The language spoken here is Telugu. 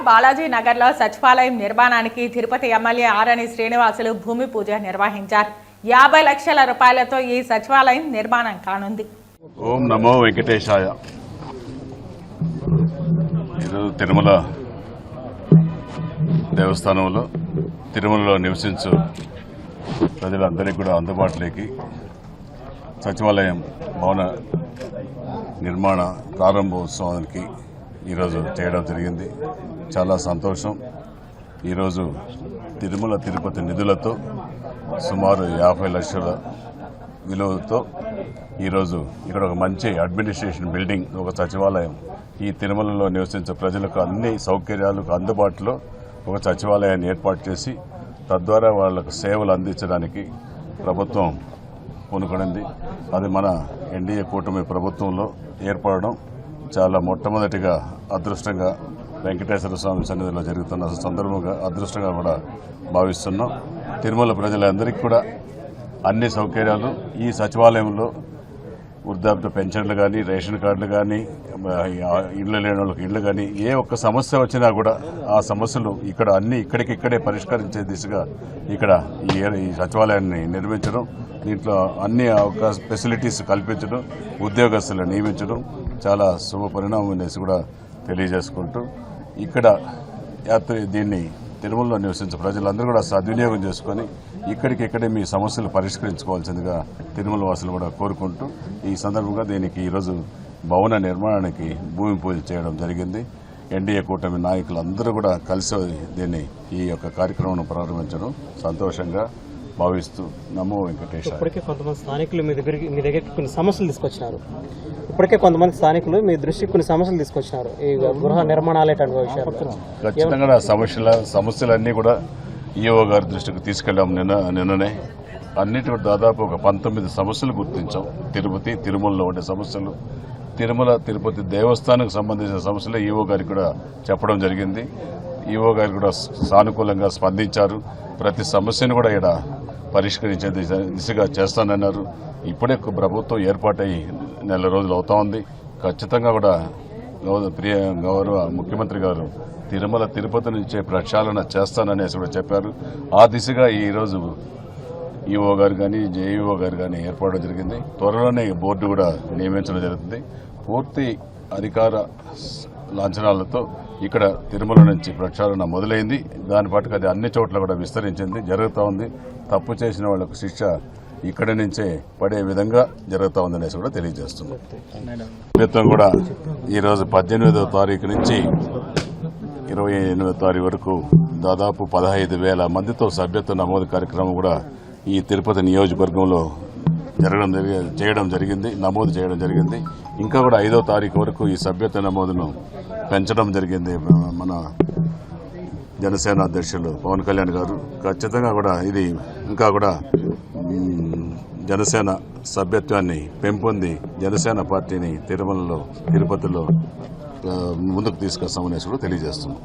బాలాజీ నగర్లో సచివాలయం నిర్మాణానికి తిరుపతి ఎమ్మెల్యే ఆరణి శ్రీనివాసులు భూమి పూజ నిర్వహించారు. 50 లక్షల రూపాయలతో ఈ సచివాలయం నిర్మాణం కానుంది. ఓం నమో వెంకటేశాయ. తిరుమల దేవస్థానంలో తిరుమలలో నివసించు ప్రజలందరికీ కూడా అందుబాటులోకి సచివాలయం భవన నిర్మాణ ప్రారంభోత్సవానికి ఈరోజు చేయడం జరిగింది. చాలా సంతోషం. ఈరోజు తిరుమల తిరుపతి నిధులతో సుమారు 50 లక్షల విలువతో ఈరోజు ఇక్కడ ఒక మంచి అడ్మినిస్ట్రేషన్ బిల్డింగ్, ఒక సచివాలయం ఈ తిరుమలలో నివసించే ప్రజలకు అన్ని సౌకర్యాలకు అందుబాటులో ఒక సచివాలయాన్ని ఏర్పాటు చేసి తద్వారా వాళ్లకు సేవలు అందించడానికి ప్రభుత్వం పూనుకొనింది. అది మన ఎన్డీఏ కూటమి ప్రభుత్వంలో ఏర్పడడం చాలా మొట్టమొదటిగా అదృష్టంగా వెంకటేశ్వర స్వామి సన్నిధిలో జరుగుతున్న సందర్భంగా అదృష్టంగా కూడా భావిస్తున్నాం. తిరుమల ప్రజలందరికీ కూడా అన్ని సౌకర్యాలు ఈ సచివాలయంలో వృద్ధాప్య పెన్షన్లు కానీ, రేషన్ కార్డులు కానీ, ఇళ్లు లేని వాళ్ళకి ఇళ్లు కానీ, ఏ ఒక్క సమస్య వచ్చినా కూడా ఆ సమస్యలు ఇక్కడ అన్ని ఇక్కడికిక్కడే పరిష్కరించే దిశగా ఇక్కడ ఈ సచివాలయాన్ని నిర్మించడం, దీంట్లో అన్ని ఫెసిలిటీస్ కల్పించడం, ఉద్యోగస్తులు నియమించడం చాలా శుభ పరిణామం అనేసి కూడా తెలియజేసుకుంటూ ఇక్కడ దీన్ని తిరుమలలో నివసించే ప్రజలందరూ కూడా సద్వినియోగం చేసుకుని ఇక్కడికిక్కడే మీ సమస్యలు పరిష్కరించుకోవాల్సిందిగా తిరుమల వాసులు కూడా కోరుకుంటూ ఈ సందర్భంగా దీనికి ఈరోజు భవన నిర్మాణానికి భూమి పూజ చేయడం జరిగింది. ఎన్డీఏ కూటమి నాయకులందరూ కూడా కలిసి దీన్ని ఈ యొక్క కార్యక్రమం ప్రారంభించడం సంతోషంగా భావిస్తూ నమో వెంకటేశ్వర. ఇప్పటికే కొంతమంది స్థానికులు మీ దగ్గరికి కొన్ని సమస్యలు తీసుకొచ్చినారు. మీ దృష్టికి కొన్ని సమస్యలు తీసుకొచ్చినారు. ఈ గృహ నిర్మాణాలేటువంటి విషయాలు ఖచ్చితంగా సమస్యలన్నీ కూడా ఈఓ గారి దృష్టికి తీసుకెళ్లాం. నిన్ననే అన్నిటి దాదాపు ఒక 19 సమస్యలు గుర్తించాం. తిరుమలలో ఉండే సమస్యలు, తిరుమల తిరుపతి దేవస్థానానికి సంబంధించిన సమస్యలు ఈఓ గారికి కూడా చెప్పడం జరిగింది. ఈఓ గారు కూడా సానుకూలంగా స్పందించారు. ప్రతి సమస్యను కూడా ఇక్కడ పరిష్కరించే దిశగా చేస్తానన్నారు. ఇప్పుడే ప్రభుత్వం ఏర్పాటై నెల రోజులు అవుతా ఉంది. ఖచ్చితంగా కూడా గౌరవ ముఖ్యమంత్రి గారు తిరుమల తిరుపతి నుంచే ప్రక్షాళన చేస్తాననేసి కూడా చెప్పారు. ఆ దిశగా ఈరోజు ఈఓ గారు కానీ, జేఈఓ గారు కానీ ఏర్పడడం జరిగింది. త్వరలోనే బోర్డు కూడా నియమించడం జరుగుతుంది. పూర్తి అధికార లాంఛనాలతో ఇక్కడ తిరుమల నుంచి ప్రక్షాళన మొదలైంది. దాని పాటుకు అది అన్ని చోట్ల కూడా విస్తరించింది, జరుగుతూ ఉంది. తప్పు చేసిన వాళ్లకు శిక్ష ఇక్కడి నుంచే పడే విధంగా జరుగుతూ ఉందనేసి కూడా తెలియజేస్తున్నాం. ప్రభుత్వం కూడా ఈరోజు 18వ తారీఖు నుంచి 28వ తారీఖు వరకు దాదాపు 15,000 మందితో సభ్యత్వ నమోదు కార్యక్రమం కూడా ఈ తిరుపతి నియోజకవర్గంలో నమోదు చేయడం జరిగింది. ఇంకా కూడా 5వ తారీఖు వరకు ఈ సభ్యత్వ నమోదును పెంచడం జరిగింది. మన జనసేన అధ్యక్షులు పవన్ కళ్యాణ్ గారు ఖచ్చితంగా కూడా ఇది ఇంకా కూడా జనసేన సభ్యత్వాన్ని పెంపొంది జనసేన పార్టీని తిరుపతిలో ముందుకు తీసుకొస్తామనేసి కూడా తెలియజేస్తున్నాం.